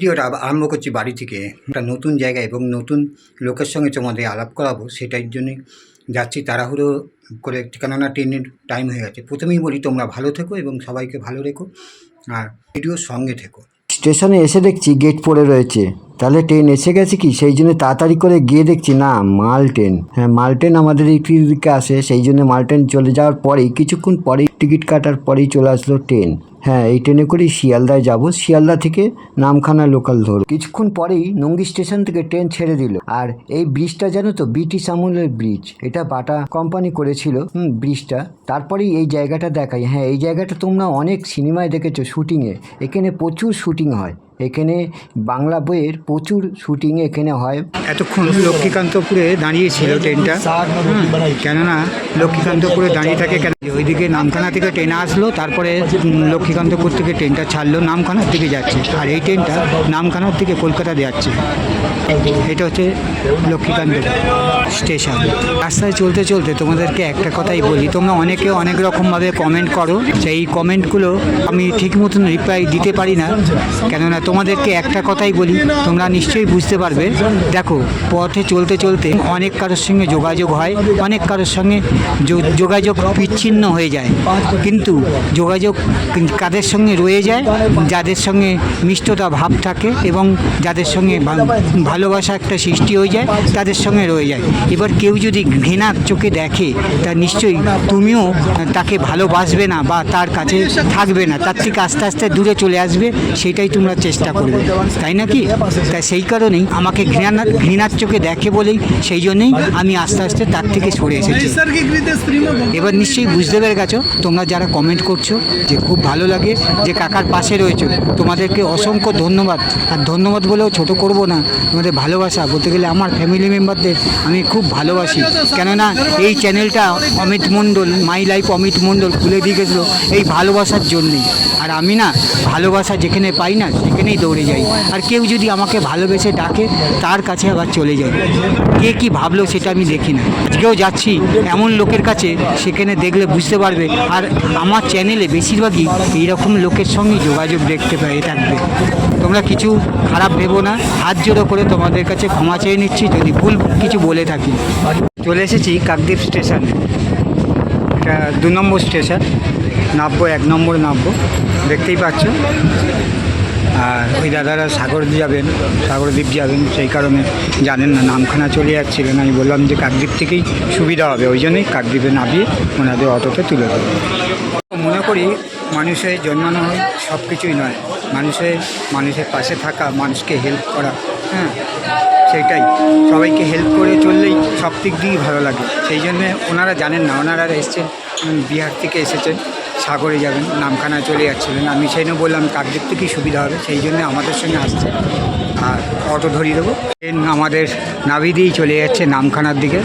ভিডিওটা আরম্ভ করছি বাড়ি থেকে। একটা নতুন জায়গা এবং নতুন লোকের সঙ্গে তোমাদের আলাপ করাবো, সেটার জন্যে যাচ্ছি তাড়াহুড়ো করে, কেননা ট্রেনের টাইম হয়ে গেছে। প্রথমেই বলি, তোমরা ভালো থেকো এবং সবাইকে ভালো রেখো আর ভিডিওর সঙ্গে থেকো। স্টেশনে এসে দেখছি গেট পড়ে রয়েছে, তাহলে ট্রেন এসে গেছে কি, সেই জন্য তাড়াতাড়ি করে গিয়ে দেখছি না মাল ট্রেন। হ্যাঁ, মাল ট্রেন আমাদের এই দিকে আসে, সেই জন্য মাল ট্রেন চলে যাওয়ার পরেই কিছুক্ষণ পরেই টিকিট কাটার পরেই চলে আসলো ট্রেন। হ্যাঁ, এই ট্রেনে করেই শিয়ালদায় যাব, শিয়ালদা থেকে নামখানা লোকাল ধরব। কিছুক্ষণ পরেই নঙ্গি স্টেশন থেকে ট্রেন ছেড়ে দিল। আর এই ব্রিজটা জানো তো, ব্রিটিশ আমলের ব্রিজ, এটা বাটা কোম্পানি করেছিল ব্রিজটা। তারপরেই এই জায়গাটা দেখাই। হ্যাঁ, এই জায়গাটা তোমরা অনেক সিনেমায় দেখেছো শুটিংয়ে, এখানে প্রচুর শুটিং হয়, এখানে বাংলা বইয়ের প্রচুর শুটিং এখানে হয়। এতক্ষণ লক্ষ্মীকান্তপুরে দাঁড়িয়েছিল ট্রেনটা, কেননা লক্ষ্মীকান্তপুরে দাঁড়িয়ে থাকে কেন, ওইদিকে নামখানা থেকে ট্রেন আসলো, তারপরে লক্ষ্মীকান্তপুর থেকে ট্রেনটা ছাড়লো, নামখানার দিকে যাচ্ছে। আর এই ট্রেনটা নামখানার থেকে কলকাতা যাচ্ছে। এটা হচ্ছে লক্ষ্মীকান্তপুর স্টেশন। রাস্তায় চলতে চলতে তোমাদেরকে একটা কথাই বলি, তোমরা অনেকে অনেক রকমভাবে কমেন্ট করো, সেই কমেন্টগুলো আমি ঠিক মতন রিপ্লাই দিতে পারি না, কেননা তোমাদেরকে একটা কথাই বলি, তোমরা নিশ্চয়ই বুঝতে পারবে। দেখো, পথে চলতে চলতে অনেক কারোর সঙ্গে যোগাযোগ হয়, অনেক কারোর সঙ্গে যোগাযোগ বিচ্ছিন্ন হয়ে যায়, কিন্তু যোগাযোগ কাদের সঙ্গে রয়ে যায়, যাদের সঙ্গে মিষ্টতা ভাব থাকে এবং যাদের সঙ্গে ভালোবাসা একটা সৃষ্টি হয়ে যায়, তাদের সঙ্গে রয়ে যায়। এবার কেউ যদি ঘৃণার চোখে দেখে, তা নিশ্চয়ই তুমিও তাকে ভালোবাসবে না বা তার কাছে থাকবে না, তার থেকে আস্তে আস্তে দূরে চলে আসবে, সেটাই তোমরা চেষ্টা করবে, তাই নাকি? তাই সেই কারণেই আমাকে ঘৃণার চোখে দেখে বলেই সেই জন্যই আমি আস্তে আস্তে তার থেকে সরে এসেছি। এবার নিশ্চয়ই বুঝতে পেরে গেছো তোমরা যারা কমেন্ট করছো, যে খুব ভালো লাগে যে কাকার পাশে রয়েছো, তোমাদেরকে অসংখ্য ধন্যবাদ। আর ধন্যবাদ বলেও ছোট করব না, তোমাদের ভালোবাসা বলতে গেলে আমার ফ্যামিলি মেম্বারদের আমি খুব ভালোবাসি, কেননা এই চ্যানেলটা অমিত মণ্ডল, মাই লাইফ অমিত মণ্ডল খুলে দিয়ে গেছিলো এই ভালোবাসার জন্যেই। আর আমি না ভালোবাসা যেখানে পাই না সেখানেই দৌড়ে যাই, আর কেউ যদি আমাকে ভালোবেসে ডাকে তার কাছে আবার চলে যাই। কে কী ভাবলো সেটা আমি দেখি না, আজকেও যাচ্ছি এমন লোকের কাছে, সেখানে দেখলে বুঝতে পারবে। আর আমার চ্যানেলে বেশিরভাগই এইরকম লোকের সঙ্গে যোগাযোগ দেখতে পেয়ে থাকবে। তোমরা কিছু খারাপ ভেবো না, হাত জোড়ো করে তোমাদের কাছে ক্ষমা চেয়ে নিচ্ছি যদি ভুল কিছু বলে থাকি। চলে এসেছি কাকদ্বীপ স্টেশনে, এটা 2 নম্বর স্টেশন, নামবো 1 নম্বর নামবো, দেখতেই পাচ্ছ। আর ওই দাদারা সাগরদ্বীপ যাবেন, সেই কারণে জানেন না, নামখানা চলে যাচ্ছিলেন। আমি বললাম যে কাকদ্বীপ থেকেই সুবিধা হবে, ওই জন্যই কাকদ্বীপে নামিয়ে ওনাদের অটোতে তুলে দেবো। মনে করি মানুষের জন্মানো হয় সব কিছুই নয়, মানুষের পাশে থাকা, মানুষকে হেল্প করা, হ্যাঁ সেইটাই, সবাইকে হেল্প করে চললেই সব দিক দিয়েই ভালো লাগে। সেই জন্যে ওনারা জানেন না, ওনারা এসছেন বিহার থেকে এসেছেন, সাগরে যাবেন, নামখানা চলে যাচ্ছিলেন। আমি সেই জন্য বললাম কাকদ্বীপ থেকেই সুবিধা হবে, সেই জন্য আমাদের সঙ্গে আসছে আর অটো ধরিয়ে দেবো। ট্রেন আমাদের নাভি দিয়েই চলে যাচ্ছে নামখানার দিকে,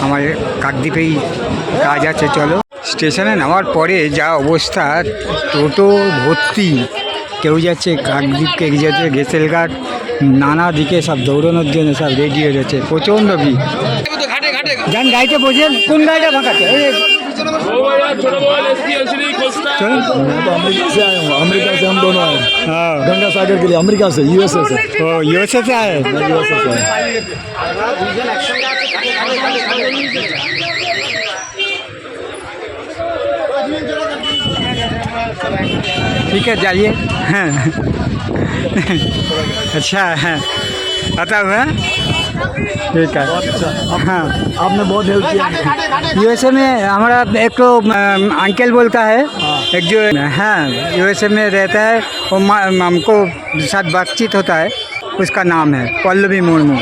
আমার কাকদ্বীপেই কাজ আছে। চলো, স্টেশনে নামার পরে যা অবস্থা, টোটো ভর্তি, কেউ যাচ্ছে কাকদ্বীপ, কেউ যাচ্ছে গেছেলঘাট, নানা দিকে সব দৌড়ানোর জন্য সব রেডি হয়ে যাচ্ছে, প্রচণ্ড ভিড়। যান গাড়িতে বোঝেন, কোন গাড়িটা ফাঁকাচ্ছে? अमेरिका से हम दोनों आए, गंगा सागर के लिए, अमेरिका से, यूएसए से। यूएसए से आए? यूएसए से। ठीक है, जाइए। हाँ अच्छा, हाँ बताओ। है ठीक है, हाँ आपने बहुत हेल्प किया। यूएसए में हमारा एक तो अंकल बोलता है, एक जो हाँ यूएसए में रहता है, वो हमको साथ बातचीत होता है, उसका नाम है पल्लवी मुर्मू।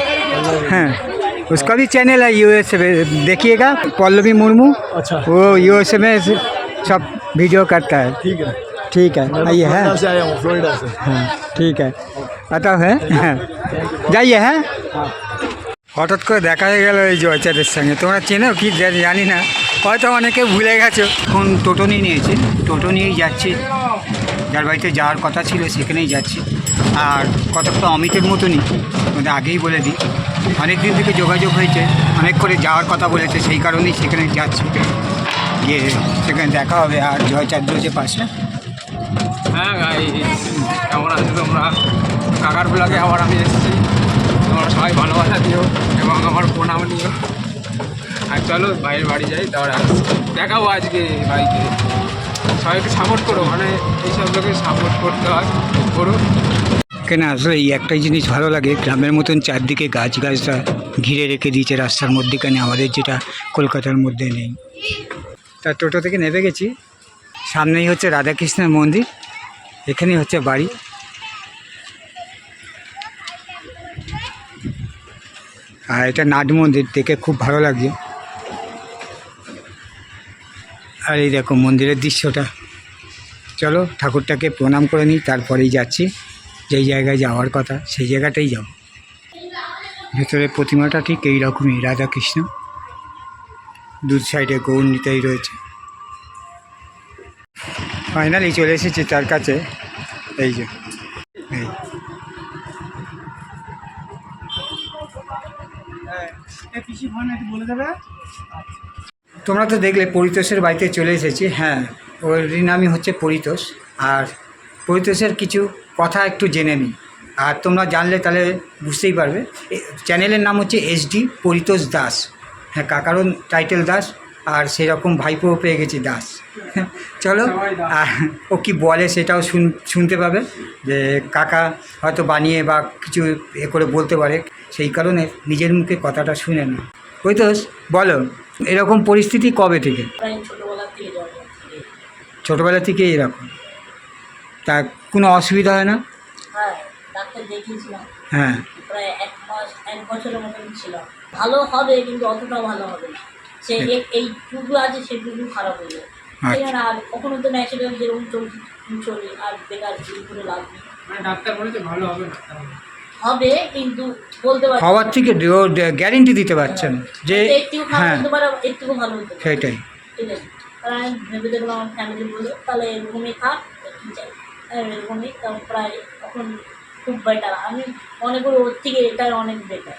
हाँ, उसका भी चैनल है यूएसए में, देखिएगा पल्लवी मुर्मू। अच्छा, वो यूएसए में सब वीडियो करता है। ठीक है, आइए। है फ्लोरिडा से। हाँ ठीक है, बताओ। है हाँ, যাইয়ে। হ্যাঁ, হঠাৎ করে দেখা হয়ে গেল এই জয়চাঁদের সঙ্গে। তোমরা চেনো কি জানি না, হয়তো অনেকে ভুলে গেছো। এখন টোটো নিয়ে নিয়েছে, টোটো নিয়েই যাচ্ছি, যার বাড়িতে যাওয়ার কথা ছিল সেখানেই যাচ্ছি। আর কতটা অমিতের মতনই, তোমাদের আগেই বলে দিই, অনেক দিন থেকে যোগাযোগ হয়েছে, অনেক করে যাওয়ার কথা বলেছে, সেই কারণেই সেখানে যাচ্ছি, গিয়ে সেখানে দেখা হবে। আর জয়চাঁদ রয়েছে পাশে, হ্যাঁ ভাই, কেমন আছো তোমরা? কাকার ব্লগে আবার আমি এসেছি। তোমরা সবাই ভালোবাসা দিও এবং আমার প্রণাম নিও। আর চলো ভাইয়ের বাড়ি যাই, তারপরে দেখাবো আজকে ভাইকে। সবাইকে সাপোর্ট করো, মানে এইসব লোকে সাপোর্ট করতে হয়, করো। কেন আসলে এই একটাই জিনিস ভালো লাগে, গ্রামের মতন চারদিকে গাছগাছরা ঘিরে রেখে দিয়েছে রাস্তার মধ্যেখানে, আমাদের যেটা কলকাতার মধ্যে নেই। তার টোটো থেকে নেমে গেছি, সামনেই হচ্ছে রাধাকৃষ্ণের মন্দির, এখানেই হচ্ছে বাড়ি। আর এটা নাট মন্দির, দেখে খুব ভালো লাগছে। আর এই দেখো মন্দিরের দৃশ্যটা। চলো ঠাকুরটাকে প্রণাম করে নিই, তারপরেই যাচ্ছি যেই জায়গায় যাওয়ার কথা সেই জায়গাটাই যাব। ভেতরে প্রতিমাটা ঠিক এই রকমই, রাধাকৃষ্ণ, দু সাইডে গৌর নিতাই রয়েছে। ফাইনালি চলে এসেছি তার কাছে, এই যে এই। তোমরা তো দেখলে পরিতোষের বাড়িতে চলে এসেছি। হ্যাঁ, ওর নামই হচ্ছে পরিতোষ। আর পরিতোষের কিছু কথা একটু জেনে নিই, আর তোমরা জানলে তাহলে বুঝতেই পারবে। চ্যানেলের নাম হচ্ছে SD পরিতোষ দাস। হ্যাঁ, কাকারও টাইটেল দাস, আর সেরকম ভাইপোও পেয়ে গেছি দাস। চলো, আর ও কি বলে সেটাও শুনতে পাবে, যে কাকা হয়তো বানিয়ে বা কিছু এ করে বলতে পারে, সেই কারণে নিজের মুখে কথাটা শুনে না। পরিতোষ বলো, এরকম পরিস্থিতি কবে থেকে? ছোটোবেলা থেকে এরকম? তা কোনো অসুবিধা হয় না? হ্যাঁ, ডাক্তার দেখিয়েছিলাম। হ্যাঁ, প্রায় 1 বছরের মতন ছিল। ভালো হবে কিন্তু অতটাও ভালো হবে না। সে এইটুকু আছে সেটুকু খারাপ হয়ে যাবে। সেই জন্য আর কখনো তো ন্যাচারাল যেরকম চলি আর বেকার জিনিস করে লাভ নেই। মানে ডাক্তার বলেছে ভালো হবে না, হবে কিন্তু বলতে পারছি হওয়ার থেকে গ্যারেন্টি দিতে পারছেন যে একটু খারাপ হ্যাঁ হতে পারে, একটু ভালো হতে পারে। সেটাই। ঠিক আছে, তাহলে আমি ভেবে দেখলাম আমার ফ্যামিলি বলে তাহলে এরকমই থাক, কী চাই এরকমই। তখন প্রায় এখন খুব বেটার, আমি মনে করি ওর থেকে এটাই অনেক বেটার।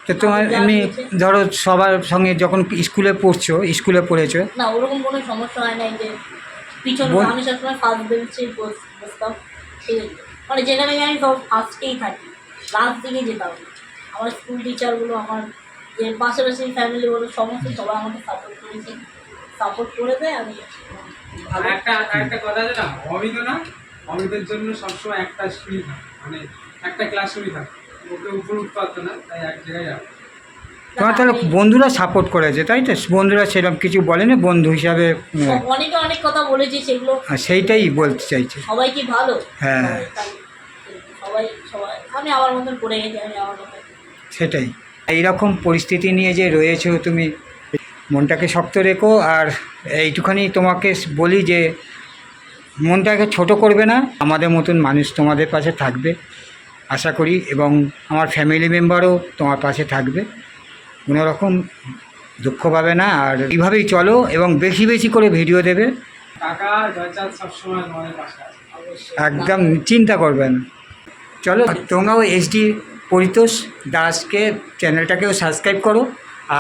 তো তোমার এমনি ধরো সবার সঙ্গে যখন স্কুলে পড়ছো, স্কুলে পড়েছো, না ওরকম কোনো সমস্যা হয় নাই। যে পিছনে আমি সবসময় ফার্স্ট বেঞ্চে বসতাম, ঠিক আছে, মানে যেখানে আমি সব ফার্স্টেই থাকি, লাস্ট দিকে যেতাম। আমার স্কুল টিচারগুলো, আমার যে পাশাপাশি ফ্যামিলি বলো, সমস্ত সবাই আমাকে সাপোর্ট করেছে, সাপোর্ট করে দেয়। আমি আর একটা কথা আছে না, অমিতের জন্য সবসময় একটা স্কুলই থাকে, মানে একটা ক্লাসরুমই থাকে, ওকে উপরে উঠতে পারতো না, তাই এক জায়গায় যাবে। তোমার তাহলে বন্ধুরা সাপোর্ট করেছে, তাই তো? বন্ধুরা সেরকম কিছু বলেনি বন্ধু হিসাবে? অনেকে অনেক কথা বলেছে, সেগুলো সেইটাই বলতে চাইছে। সবাই কি ভালো? হ্যাঁ, সবাই আমি আমার মতন করে গেছি, আমি আমার মতন। সেটাই। এইরকম পরিস্থিতি নিয়ে যে রয়েছো তুমি, মনটাকে শক্ত রেখো। আর এইটুখানি তোমাকে বলি যে মনটাকে ছোট করবে না, আমাদের মতন মানুষ তোমাদের পাশে থাকবে আশা করি, এবং আমার ফ্যামিলি মেম্বারও তোমার পাশে থাকবে, কোনো রকম দুঃখ পাবে না। আর এইভাবেই চলো এবং বেশি বেশি করে ভিডিও দেবে, কাকা জয়চাঁদ সবসময় তোমাদের পাশে আছে। একদম চিন্তা করবে না। চলো, তোমরাও SD পরিতোষ দাসকে চ্যানেলটাকেও সাবস্ক্রাইব করো,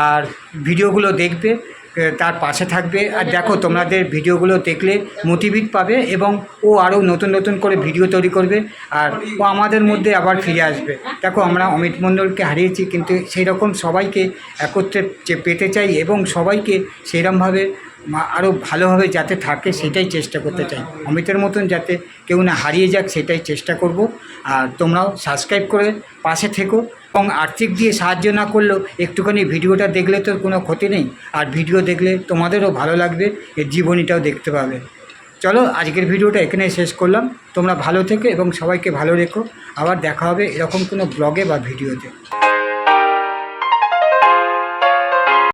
আর ভিডিওগুলো দেখবে, তার পাশে থাকবে। আর দেখো, তোমাদের ভিডিওগুলো দেখলে মোটিভেট পাবে এবং ও আরও নতুন নতুন করে ভিডিও তৈরি করবে, আর ও আমাদের মধ্যে আবার ফিরে আসবে। দেখো, আমরা অমিত মণ্ডলকে হারিয়েছি, কিন্তু সেই রকম সবাইকে একত্রে পেতে চাই এবং সবাইকে সেইরকমভাবে আরও ভালোভাবে যাতে থাকে সেটাই চেষ্টা করতে চাই। অমিতের মতন যাতে কেউ না হারিয়ে যাক সেটাই চেষ্টা করব। আর তোমরাও সাবস্ক্রাইব করে পাশে থেকো, এবং আর্থিক দিয়ে সাহায্য না করলেও একটুখানি ভিডিওটা দেখলে তো কোনো ক্ষতি নেই, আর ভিডিও দেখলে তোমাদেরও ভালো লাগবে, এর জীবনীটাও দেখতে পাবে। চলো, আজকের ভিডিওটা এখানে শেষ করলাম। তোমরা ভালো থেকো এবং সবাইকে ভালো রেখো। আবার দেখা হবে এরকম কোনো ব্লগে বা ভিডিওতে।